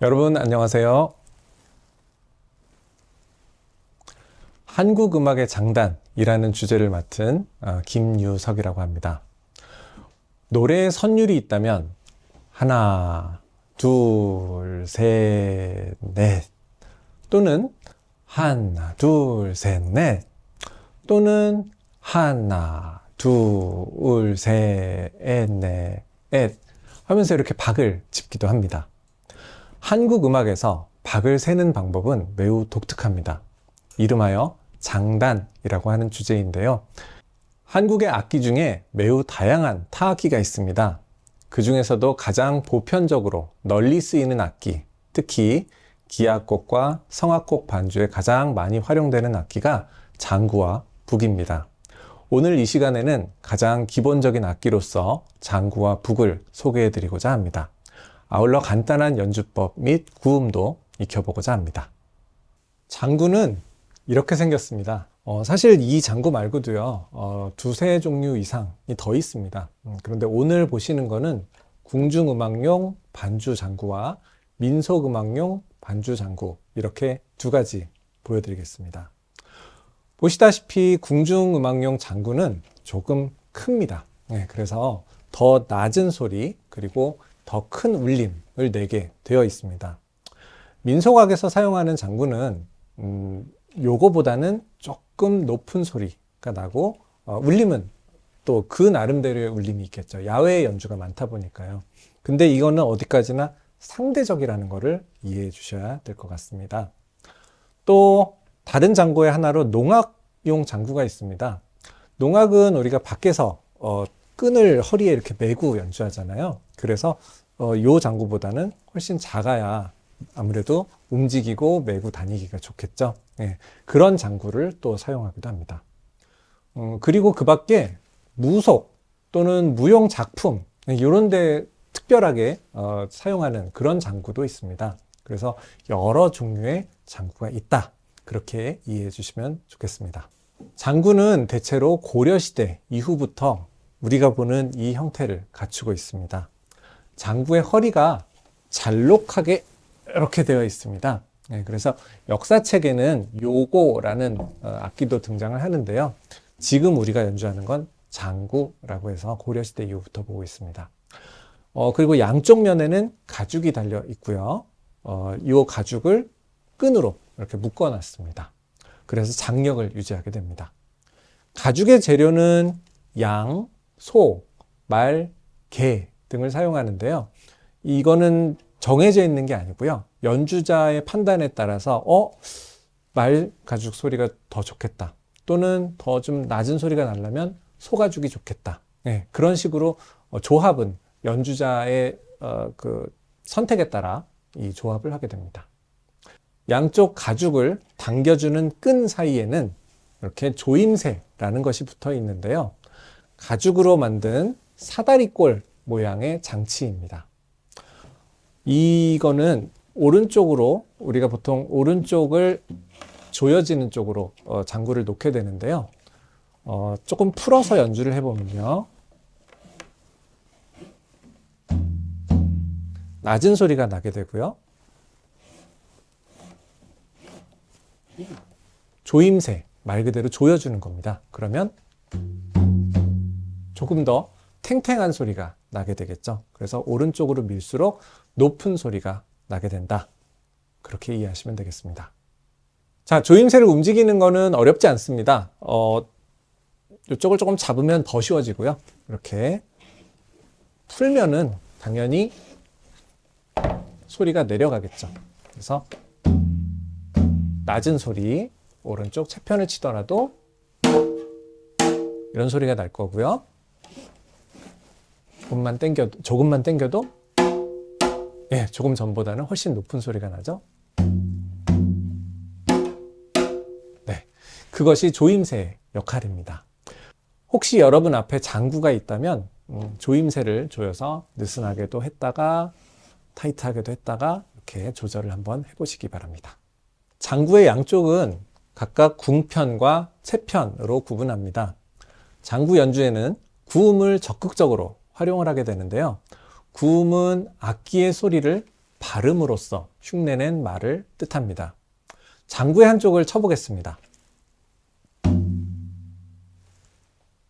여러분 안녕하세요. 한국 음악의 장단이라는 주제를 맡은 김유석이라고 합니다. 노래에 선율이 있다면 하나, 둘, 셋, 넷 또는 하나, 둘, 셋, 넷 또는 하나, 둘, 셋, 넷 하면서 이렇게 박을 짚기도 합니다. 한국 음악에서 박을 세는 방법은 매우 독특합니다. 이름하여 장단이라고 하는 주제인데요. 한국의 악기 중에 매우 다양한 타악기가 있습니다. 그 중에서도 가장 보편적으로 널리 쓰이는 악기, 특히 기악곡과 성악곡 반주에 가장 많이 활용되는 악기가 장구와 북입니다. 오늘 이 시간에는 가장 기본적인 악기로서 장구와 북을 소개해 드리고자 합니다. 아울러 간단한 연주법 및 구음도 익혀보고자 합니다. 장구는 이렇게 생겼습니다. 사실 이 장구 말고도요, 두세 종류 이상이 더 있습니다. 그런데 오늘 보시는 거는 궁중음악용 반주 장구와 민속음악용 반주 장구, 이렇게 두 가지 보여드리겠습니다. 보시다시피 궁중음악용 장구는 조금 큽니다. 그래서 더 낮은 소리, 그리고 더 큰 울림을 내게 되어 있습니다. 민속악에서 사용하는 장구는 요거보다는 조금 높은 소리가 나고 울림은 또 그 나름대로의 울림이 있겠죠. 야외 연주가 많다 보니까요. 근데 이거는 어디까지나 상대적이라는 것을 이해해 주셔야 될 것 같습니다. 또 다른 장구의 하나로 농악용 장구가 있습니다. 농악은 우리가 밖에서 끈을 허리에 이렇게 메고 연주하잖아요. 그래서 요 장구보다는 훨씬 작아야 아무래도 움직이고 메고 다니기가 좋겠죠. 그런 장구를 또 사용하기도 합니다. 그리고 그 밖에 무속 또는 무용 작품 이런 데 특별하게 사용하는 그런 장구도 있습니다. 그래서 여러 종류의 장구가 있다, 그렇게 이해해 주시면 좋겠습니다. 장구는 대체로 고려시대 이후부터 우리가 보는 이 형태를 갖추고 있습니다. 장구의 허리가 잘록하게 이렇게 되어 있습니다. 그래서 역사책에는 요고라는 악기도 등장을 하는데요. 지금 우리가 연주하는 건 장구라고 해서 고려시대 이후부터 보고 있습니다. 그리고 양쪽 면에는 가죽이 달려 있고요. 이 가죽을 끈으로 이렇게 묶어 놨습니다. 그래서 장력을 유지하게 됩니다. 가죽의 재료는 양, 소, 말, 개 등을 사용하는데요. 이거는 정해져 있는 게 아니고요. 연주자의 판단에 따라서 말 가죽 소리가 더 좋겠다, 또는 더 좀 낮은 소리가 나려면 소 가죽이 좋겠다. 그런 식으로 조합은 연주자의 그 선택에 따라 이 조합을 하게 됩니다. 양쪽 가죽을 당겨주는 끈 사이에는 이렇게 조임새라는 것이 붙어 있는데요. 가죽으로 만든 사다리꼴 모양의 장치입니다. 이거는 오른쪽으로, 우리가 보통 오른쪽을 조여지는 쪽으로 장구를 놓게 되는데요. 조금 풀어서 연주를 해보면요, 낮은 소리가 나게 되고요. 조임새, 말 그대로 조여주는 겁니다. 그러면 조금 더 탱탱한 소리가 나게 되겠죠. 그래서 오른쪽으로 밀수록 높은 소리가 나게 된다, 그렇게 이해하시면 되겠습니다. 자, 조임새를 움직이는 거는 어렵지 않습니다. 이쪽을 조금 잡으면 더 쉬워지고요. 이렇게 풀면은 당연히 소리가 내려가겠죠. 그래서 낮은 소리, 오른쪽 채편을 치더라도 이런 소리가 날 거고요. 조금만 당겨도 조금 전보다는 훨씬 높은 소리가 나죠. 그것이 조임새의 역할입니다. 혹시 여러분 앞에 장구가 있다면 조임새를 조여서 느슨하게도 했다가 타이트하게도 했다가 이렇게 조절을 한번 해보시기 바랍니다. 장구의 양쪽은 각각 궁편과 채편으로 구분합니다. 장구 연주에는 구음을 적극적으로 활용을 하게 되는데요. 구음은 악기의 소리를 발음으로써 흉내낸 말을 뜻합니다. 장구의 한쪽을 쳐보겠습니다.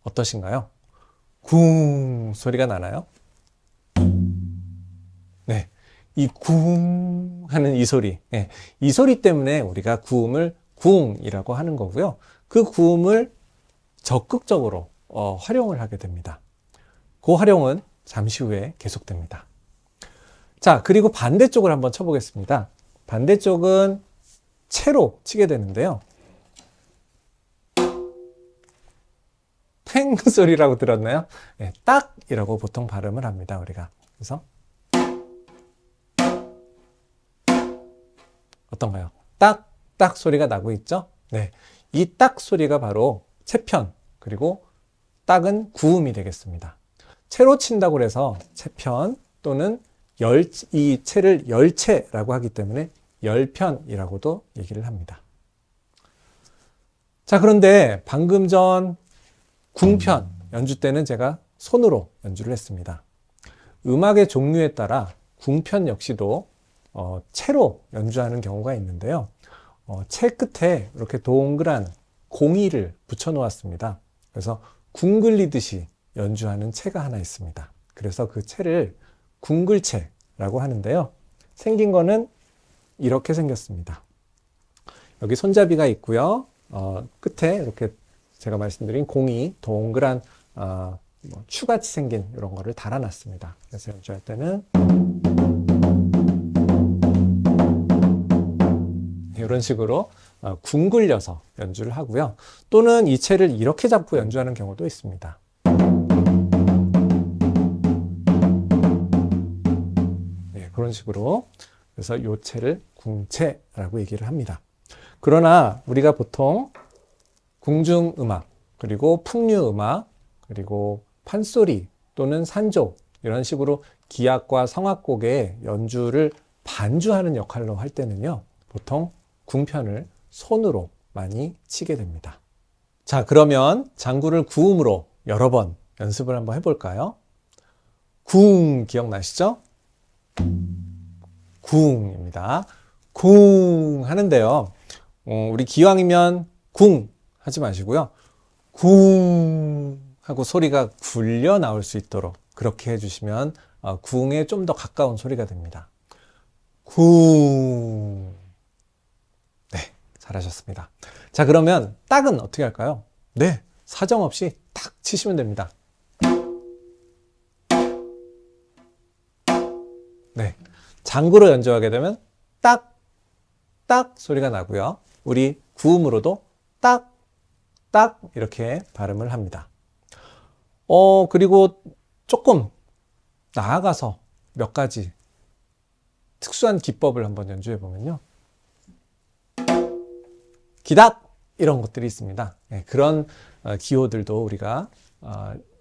어떠신가요? 쿵 소리가 나나요? 네, 이 쿵 하는 이 소리, 네, 이 소리 때문에 우리가 구음을 구웅이라고 하는 거고요. 그 구음을 적극적으로 활용을 하게 됩니다. 그 활용은 잠시 후에 계속됩니다. 자, 그리고 반대쪽을 한번 쳐보겠습니다. 반대쪽은 채로 치게 되는데요. 팽 소리라고 들었나요? 네, 딱이라고 보통 발음을 합니다, 우리가. 그래서 어떤가요? 딱, 딱 소리가 나고 있죠? 네, 이 딱 소리가 바로 채편, 그리고 딱은 구음이 되겠습니다. 채로 친다고 해서 채편 또는 이 채를 열채라고 하기 때문에 열편이라고도 얘기를 합니다. 자, 그런데 방금 전 궁편 연주 때는 제가 손으로 연주를 했습니다. 음악의 종류에 따라 궁편 역시도 채로 연주하는 경우가 있는데요. 채 끝에 이렇게 동그란 공이를 붙여 놓았습니다. 그래서 궁글리듯이 연주하는 채가 하나 있습니다. 그래서 그 채를 궁글채라고 하는데요. 생긴 거는 이렇게 생겼습니다. 여기 손잡이가 있고요. 끝에 이렇게 제가 말씀드린 공이 동그란 추같이 생긴 이런 거를 달아놨습니다. 그래서 연주할 때는 이런 식으로 궁굴려서 연주를 하고요. 또는 이 채를 이렇게 잡고 연주하는 경우도 있습니다. 네, 그런 식으로. 그래서 이 채를 궁채라고 얘기를 합니다. 그러나 우리가 보통 궁중음악, 그리고 풍류음악, 그리고 판소리 또는 산조 이런 식으로 기악과 성악곡의 연주를 반주하는 역할로 할 때는요, 보통 궁편을 손으로 많이 치게 됩니다. 자, 그러면 장구를 구음으로 여러 번 연습을 한번 해볼까요? 궁 기억나시죠? 궁입니다. 궁 하는데요. 우리 기왕이면 궁 하지 마시고요. 궁 하고 소리가 굴려 나올 수 있도록 그렇게 해주시면 궁에 좀 더 가까운 소리가 됩니다. 궁. 네, 잘하셨습니다. 자, 그러면 딱은 어떻게 할까요? 네, 사정없이 딱 치시면 됩니다. 네, 장구로 연주하게 되면 딱, 딱 소리가 나고요. 우리 구음으로도 딱, 딱 이렇게 발음을 합니다. 그리고 조금 나아가서 몇 가지 특수한 기법을 한번 연주해 보면요. 기닥 이런 것들이 있습니다. 네, 그런 기호들도 우리가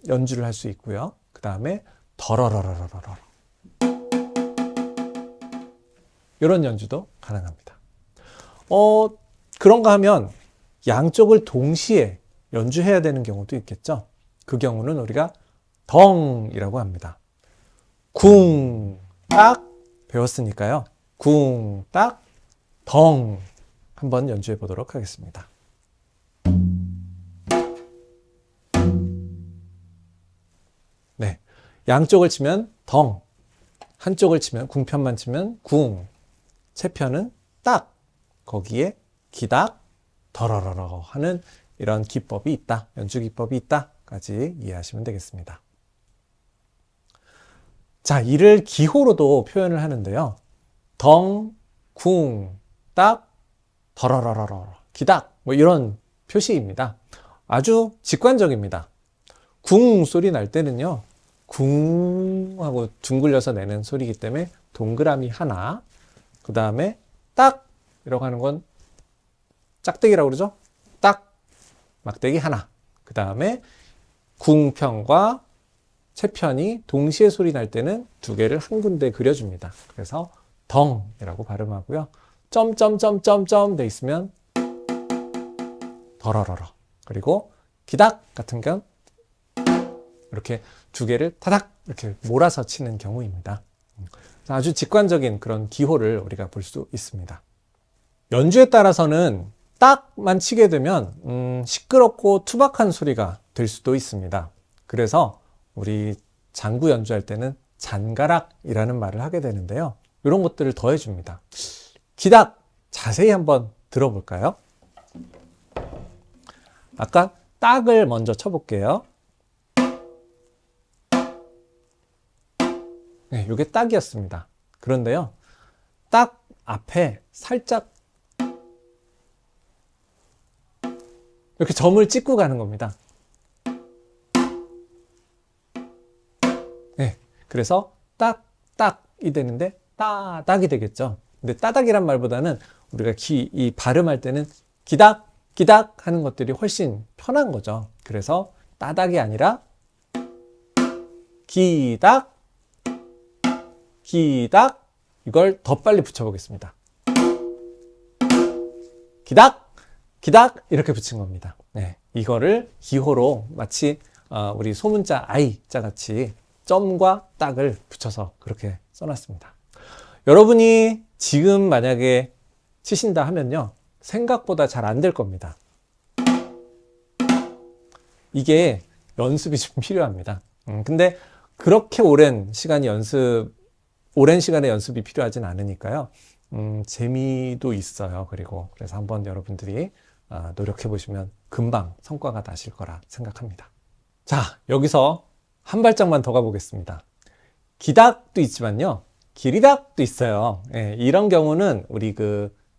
연주를 할 수 있고요. 그 다음에 더러러러러러 이런 연주도 가능합니다. 그런가 하면 양쪽을 동시에 연주해야 되는 경우도 있겠죠. 그 경우는 우리가 덩이라고 합니다. 궁, 딱 배웠으니까요. 궁, 딱, 덩 한번 연주해 보도록 하겠습니다. 네, 양쪽을 치면 덩, 한쪽을 치면 궁편만 치면 궁, 채편은 딱, 거기에 기닥, 더러러러 하는 이런 기법이 있다, 연주 기법이 있다까지 이해하시면 되겠습니다. 자, 이를 기호로도 표현을 하는데요. 덩, 궁, 딱, 더러러러러, 기닥 뭐 이런 표시입니다. 아주 직관적입니다. 궁 소리 날 때는요, 궁 하고 둥글려서 내는 소리이기 때문에 동그라미 하나, 그 다음에 딱 이라고 하는 건 짝대기라고 그러죠. 딱 막대기 하나, 그 다음에 궁편과 채편이 동시에 소리 날 때는 두 개를 한 군데 그려줍니다. 그래서 덩이라고 발음하고요. 점점점점점 돼 있으면 더러러러, 그리고 기닥 같은 경우 이렇게 두 개를 타닥 이렇게 몰아서 치는 경우입니다. 아주 직관적인 그런 기호를 우리가 볼 수 있습니다. 연주에 따라서는 딱만 치게 되면 시끄럽고 투박한 소리가 될 수도 있습니다. 그래서 우리 장구 연주할 때는 잔가락이라는 말을 하게 되는데요. 이런 것들을 더해줍니다. 기닥 자세히 한번 들어볼까요? 아까 딱을 먼저 쳐볼게요. 네, 이게 딱이었습니다. 그런데요, 딱 앞에 살짝 이렇게 점을 찍고 가는 겁니다. 네, 그래서 딱, 딱이 되는데 따닥이 되겠죠. 근데 따닥이란 말보다는 우리가 이 발음할 때는 기닥, 기닥 하는 것들이 훨씬 편한 거죠. 그래서 따닥이 아니라 기닥, 기닥, 이걸 더 빨리 붙여보겠습니다. 기닥, 기닥 이렇게 붙인 겁니다. 네, 이거를 기호로 마치 우리 소문자 I자 같이 점과 딱을 붙여서 그렇게 써놨습니다. 여러분이 지금 만약에 치신다 하면요, 생각보다 잘 안 될 겁니다. 이게 연습이 좀 필요합니다. 근데 그렇게 오랜 시간에 연습이 필요하진 않으니까요. 재미도 있어요. 그래서 한번 여러분들이 노력해 보시면 금방 성과가 나실 거라 생각합니다. 자, 여기서 한 발짝만 더 가보겠습니다. 기닥도 있지만요, 기리닥도 있어요. 예, 이런 경우는 우리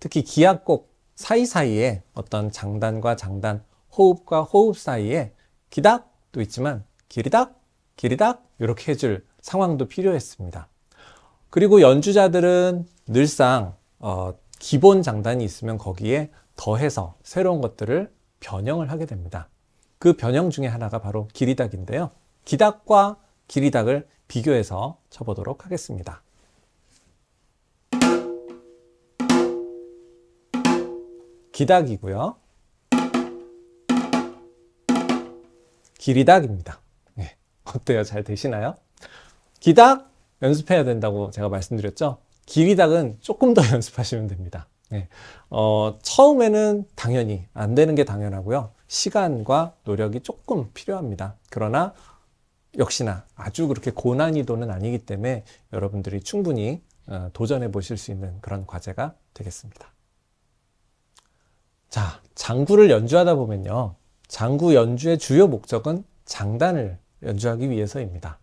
특히 기악곡 사이사이에 어떤 장단과 장단, 호흡과 호흡 사이에 기닥도 있지만 기리닥, 기리닥 이렇게 해줄 상황도 필요했습니다. 그리고 연주자들은 늘상 기본 장단이 있으면 거기에 더해서 새로운 것들을 변형을 하게 됩니다. 그 변형 중에 하나가 바로 기리닥인데요. 기닥과 기리닥을 비교해서 쳐보도록 하겠습니다. 기닥이고요. 기리닥입니다. 네, 어때요? 잘 되시나요? 기닥 연습해야 된다고 제가 말씀드렸죠? 기리닥은 조금 더 연습하시면 됩니다. 네, 처음에는 당연히 안 되는 게 당연하고요. 시간과 노력이 조금 필요합니다. 그러나 역시나 아주 그렇게 고난이도는 아니기 때문에 여러분들이 충분히 도전해 보실 수 있는 그런 과제가 되겠습니다. 자, 장구를 연주하다 보면요, 장구 연주의 주요 목적은 장단을 연주하기 위해서입니다.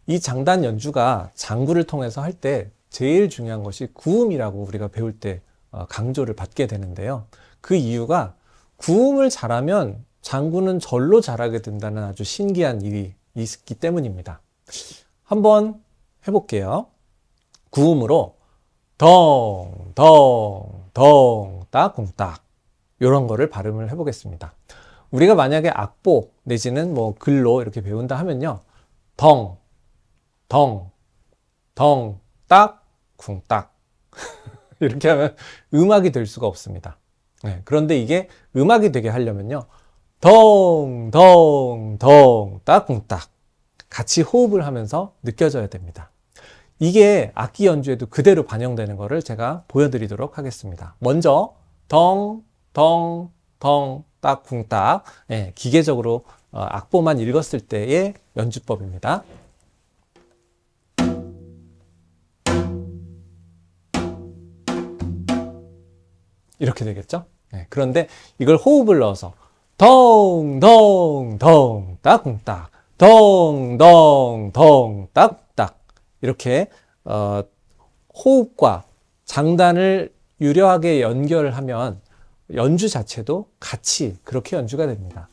이 장단 연주가 장구를 통해서 할 때 제일 중요한 것이 구음이라고 우리가 배울 때 강조를 받게 되는데요. 그 이유가 구음을 잘하면 장구는 절로 잘하게 된다는 아주 신기한 일이 있기 때문입니다. 한번 해볼게요. 구음으로 덩, 덩, 덩, 딱, 쿵딱 이런 거를 발음을 해보겠습니다. 우리가 만약에 악보 내지는 글로 이렇게 배운다 하면요, 덩, 덩, 덩, 딱, 쿵딱 이렇게 하면 음악이 될 수가 없습니다. 네, 그런데 이게 음악이 되게 하려면요, 덩, 덩, 덩, 딱, 쿵딱 같이 호흡을 하면서 느껴져야 됩니다. 이게 악기 연주에도 그대로 반영되는 것을 제가 보여드리도록 하겠습니다. 먼저 덩, 덩, 덩, 딱, 쿵딱, 네, 기계적으로 악보만 읽었을 때의 연주법입니다. 이렇게 되겠죠? 네, 그런데 이걸 호흡을 넣어서 덩, 덩, 덩, 딱, 쿵딱, 덩, 덩, 덩, 딱, 딱 이렇게 호흡과 장단을 유려하게 연결을 하면 연주 자체도 같이 그렇게 연주가 됩니다.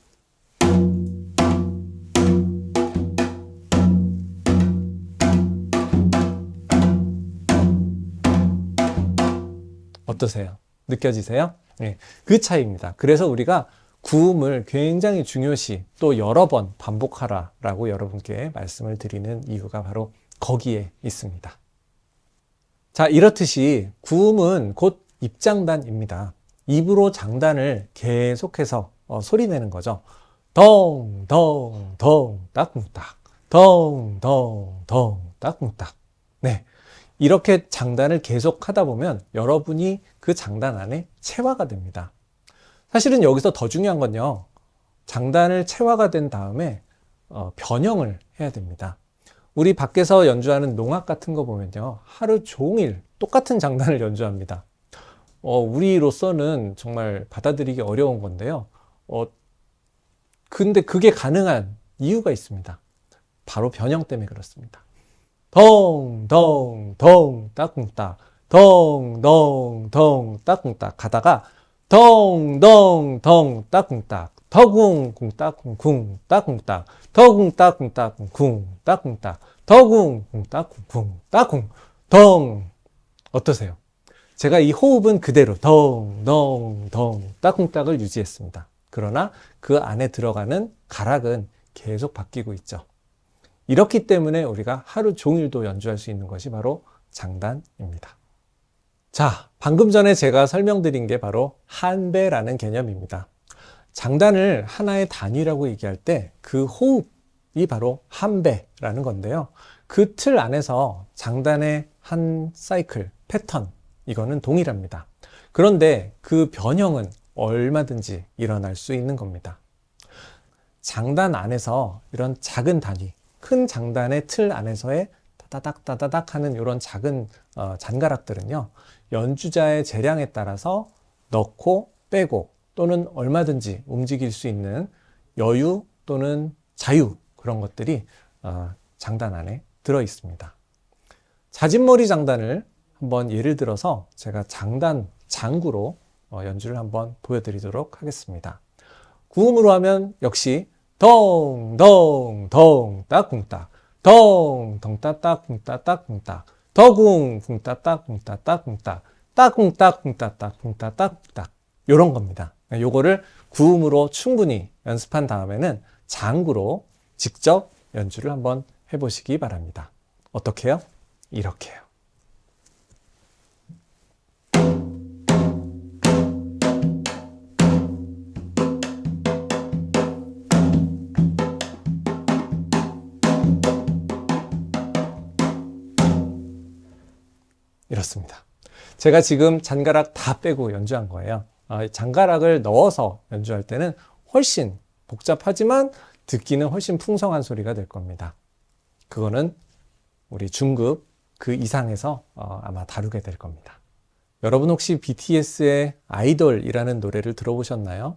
어떠세요? 느껴지세요? 네, 그 차이입니다. 그래서 우리가 구음을 굉장히 중요시 또 여러 번 반복하라라고 여러분께 말씀을 드리는 이유가 바로 거기에 있습니다. 자, 이렇듯이 구음은 곧 입장단입니다. 입으로 장단을 계속해서 소리내는 거죠. 덩, 덩, 덩, 딱, 쿵딱. 덩, 덩, 덩, 딱, 쿵딱. 네. 이렇게 장단을 계속 하다 보면 여러분이 그 장단 안에 체화가 됩니다. 사실은 여기서 더 중요한 건요, 장단을 체화가 된 다음에 변형을 해야 됩니다. 우리 밖에서 연주하는 농악 같은 거 보면요, 하루 종일 똑같은 장단을 연주합니다. 우리로서는 정말 받아들이기 어려운 건데요. 근데 그게 가능한 이유가 있습니다. 바로 변형 때문에 그렇습니다. 덩, 덩, 덩, 따쿵따, 덩, 덩, 덩, 따쿵따 가다가 덩, 덩, 덩, 따쿵따, 더궁, 궁, 따쿵, 궁, 따쿵따, 더궁, 따쿵, 따쿵, 궁, 따쿵따, 더궁, 궁, 따쿵, 궁, 따쿵, 덩. 어떠세요? 제가 이 호흡은 그대로 덩, 덩, 덩, 따쿵따를 유지했습니다. 그러나 그 안에 들어가는 가락은 계속 바뀌고 있죠. 이렇기 때문에 우리가 하루 종일도 연주할 수 있는 것이 바로 장단입니다. 자, 방금 전에 제가 설명드린 게 바로 한배라는 개념입니다. 장단을 하나의 단위라고 얘기할 때 그 호흡이 바로 한배라는 건데요. 그 틀 안에서 장단의 한 사이클, 패턴, 이거는 동일합니다. 그런데 그 변형은 얼마든지 일어날 수 있는 겁니다. 장단 안에서 이런 작은 단위, 큰 장단의 틀 안에서의 따다닥 따다닥 하는 이런 작은 잔가락들은요, 연주자의 재량에 따라서 넣고 빼고 또는 얼마든지 움직일 수 있는 여유 또는 자유, 그런 것들이 장단 안에 들어 있습니다. 자진머리 장단을 한번 예를 들어서 제가 장단 장구로 연주를 한번 보여드리도록 하겠습니다. 구음으로 하면 역시 덩, 덩, 덩, 따쿵따, 덩, 덩, 따따, 쿵따, 따쿵따, 더궁, 쿵따, 따쿵따, 따쿵따, 따쿵따, 쿵따, 따쿵따, 따쿵따, 요런 겁니다. 요거를 구음으로 충분히 연습한 다음에는 장구로 직접 연주를 한번 해보시기 바랍니다. 어떻게요? 이렇게요. 이렇습니다. 제가 지금 잔가락 다 빼고 연주한 거예요. 잔가락을 넣어서 연주할 때는 훨씬 복잡하지만 듣기는 훨씬 풍성한 소리가 될 겁니다. 그거는 우리 중급 그 이상에서 아마 다루게 될 겁니다. 여러분 혹시 BTS의 아이돌이라는 노래를 들어보셨나요?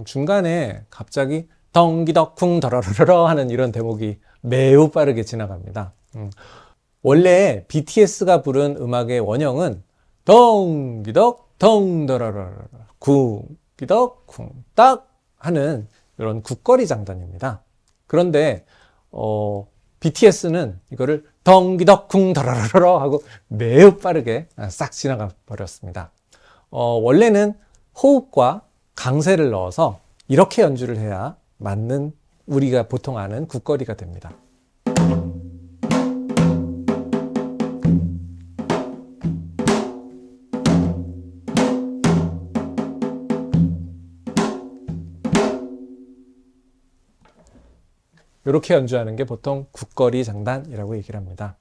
중간에 갑자기 덩기덕쿵 더러러러 하는 이런 대목이 매우 빠르게 지나갑니다. 원래 BTS가 부른 음악의 원형은 덩기덕 덩더러러러 쿵기덕 쿵딱 하는 이런 국거리 장단입니다. 그런데 BTS는 이거를 덩기덕 쿵더러러러 하고 매우 빠르게 싹 지나가 버렸습니다. 원래는 호흡과 강세를 넣어서 이렇게 연주를 해야 맞는 우리가 보통 아는 국거리가 됩니다. 이렇게 연주하는 게 보통 국거리 장단이라고 얘기를 합니다.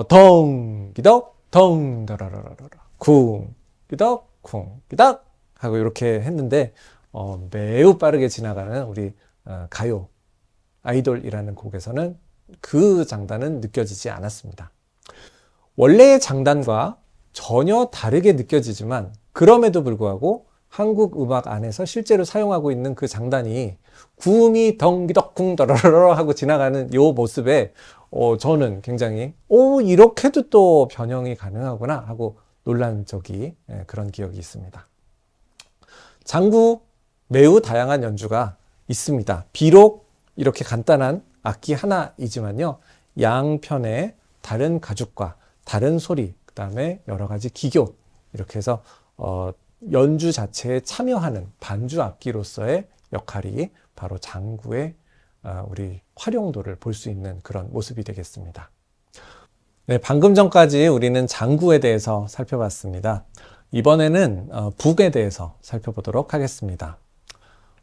덩기덕 덩더러러러 쿵기덕 쿵기덕 하고 이렇게 했는데 매우 빠르게 지나가는 우리 가요 아이돌이라는 곡에서는 그 장단은 느껴지지 않았습니다. 원래의 장단과 전혀 다르게 느껴지지만 그럼에도 불구하고 한국 음악 안에서 실제로 사용하고 있는 그 장단이 구음이 덩기덕쿵 더러러러 하고 지나가는 이 모습에 저는 굉장히 이렇게도 또 변형이 가능하구나 하고 놀란 적이 그런 기억이 있습니다. 장구 매우 다양한 연주가 있습니다. 비록 이렇게 간단한 악기 하나이지만요, 양편의 다른 가죽과 다른 소리, 그 다음에 여러 가지 기교, 이렇게 해서 연주 자체에 참여하는 반주 악기로서의 역할이 바로 장구의 우리 활용도를 볼 수 있는 그런 모습이 되겠습니다. 네, 방금 전까지 우리는 장구에 대해서 살펴봤습니다. 이번에는 북에 대해서 살펴보도록 하겠습니다.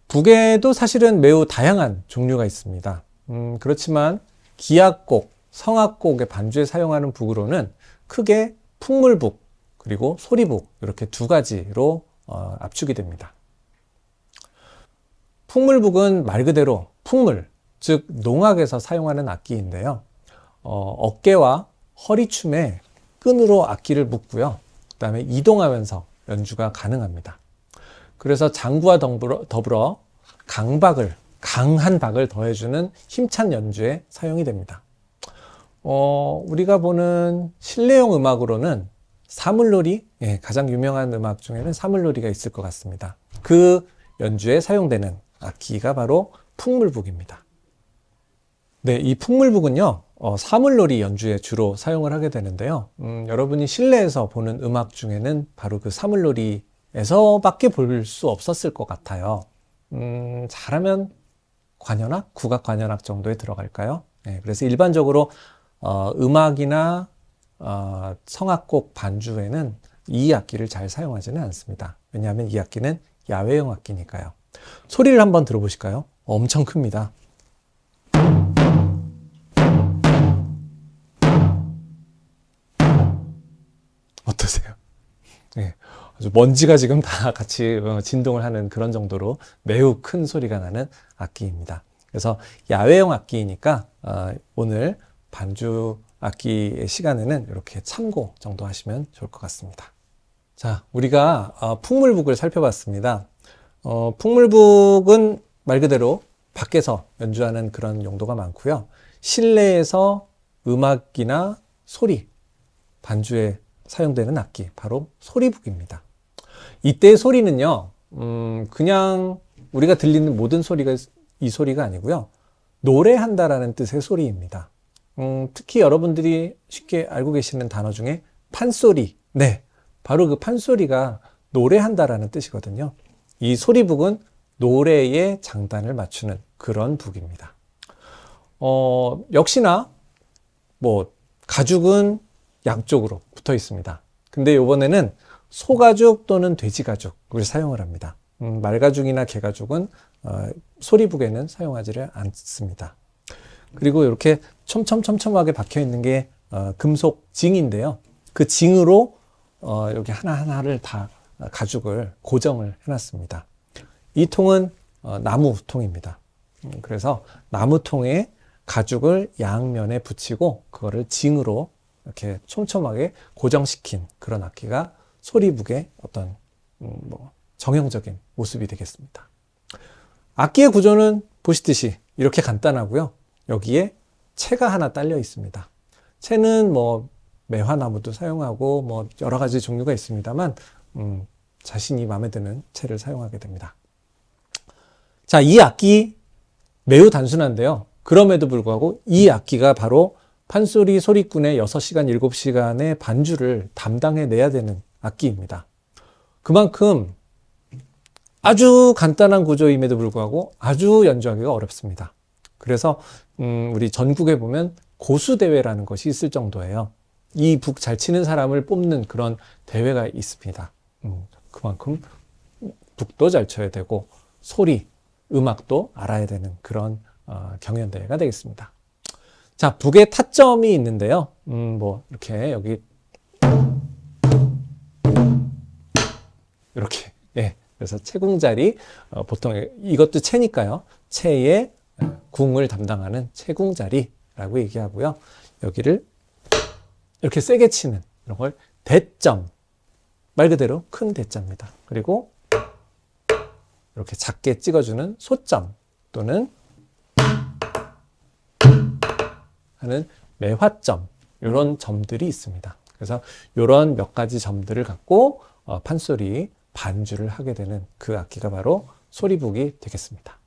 북에도 사실은 매우 다양한 종류가 있습니다. 그렇지만 기악곡, 성악곡의 반주에 사용하는 북으로는 크게 풍물북 그리고 소리북 이렇게 두 가지로 압축이 됩니다. 풍물북은 말 그대로 풍물, 즉 농악에서 사용하는 악기인데요. 어깨와 허리춤에 끈으로 악기를 묶고요. 그 다음에 이동하면서 연주가 가능합니다. 그래서 장구와 더불어 강한 박을 더해주는 힘찬 연주에 사용이 됩니다. 우리가 보는 실내용 음악으로는 사물놀이, 가장 유명한 음악 중에는 사물놀이가 있을 것 같습니다. 그 연주에 사용되는 악기가 바로 풍물북입니다. 네, 이 풍물북은요, 사물놀이 연주에 주로 사용을 하게 되는데요. 여러분이 실내에서 보는 음악 중에는 바로 그 사물놀이에서밖에 볼 수 없었을 것 같아요. 잘하면 관현악, 국악 관현악 정도에 들어갈까요? 네, 그래서 일반적으로 음악이나 성악곡 반주에는 이 악기를 잘 사용하지는 않습니다. 왜냐하면 이 악기는 야외용 악기니까요. 소리를 한번 들어보실까요? 엄청 큽니다. 어떠세요? 네, 아주 먼지가 지금 다 같이 진동을 하는 그런 정도로 매우 큰 소리가 나는 악기입니다. 그래서 야외용 악기이니까 오늘 반주 악기의 시간에는 이렇게 참고 정도 하시면 좋을 것 같습니다. 자, 우리가 풍물북을 살펴봤습니다. 풍물북은 말 그대로 밖에서 연주하는 그런 용도가 많고요. 실내에서 음악이나 소리, 반주에 사용되는 악기, 바로 소리북입니다. 이때의 소리는요, 그냥 우리가 들리는 모든 소리가 이 소리가 아니고요. 노래한다라는 뜻의 소리입니다. 특히 여러분들이 쉽게 알고 계시는 단어 중에 판소리, 네, 바로 그 판소리가 노래한다라는 뜻이거든요. 이 소리북은 노래의 장단을 맞추는 그런 북입니다. 역시나 가죽은 양쪽으로 붙어 있습니다. 근데 이번에는 소가죽 또는 돼지가죽을 사용을 합니다. 말가죽이나 개가죽은 소리북에는 사용하지를 않습니다. 그리고 이렇게 촘촘하게 박혀 있는 게 금속 징인데요. 그 징으로 여기 하나하나를 다 가죽을 고정을 해놨습니다. 이 통은 나무 통입니다. 그래서 나무 통에 가죽을 양면에 붙이고 그거를 징으로 이렇게 촘촘하게 고정시킨 그런 악기가 소리북의 어떤 정형적인 모습이 되겠습니다. 악기의 구조는 보시듯이 이렇게 간단하고요. 여기에 채가 하나 딸려 있습니다. 채는 매화나무도 사용하고 여러 가지 종류가 있습니다만 자신이 마음에 드는 채를 사용하게 됩니다. 자, 이 악기 매우 단순한데요. 그럼에도 불구하고 이 악기가 바로 판소리 소리꾼의 6시간, 7시간의 반주를 담당해내야 되는 악기입니다. 그만큼 아주 간단한 구조임에도 불구하고 아주 연주하기가 어렵습니다. 그래서 우리 전국에 보면 고수대회라는 것이 있을 정도예요. 이 북 잘 치는 사람을 뽑는 그런 대회가 있습니다. 그만큼 북도 잘 쳐야 되고 소리, 음악도 알아야 되는 그런 경연대회가 되겠습니다. 자, 북의 타점이 있는데요. 이렇게 여기 이렇게, 예. 그래서 채궁자리, 보통 이것도 채니까요. 채의 궁을 담당하는 채궁자리라고 얘기하고요. 여기를 이렇게 세게 치는 이런 걸 대점, 말 그대로 큰 대자입니다. 그리고 이렇게 작게 찍어주는 소점 또는 하는 매화점, 이런 점들이 있습니다. 그래서 이런 몇 가지 점들을 갖고 판소리 반주를 하게 되는 그 악기가 바로 소리북이 되겠습니다.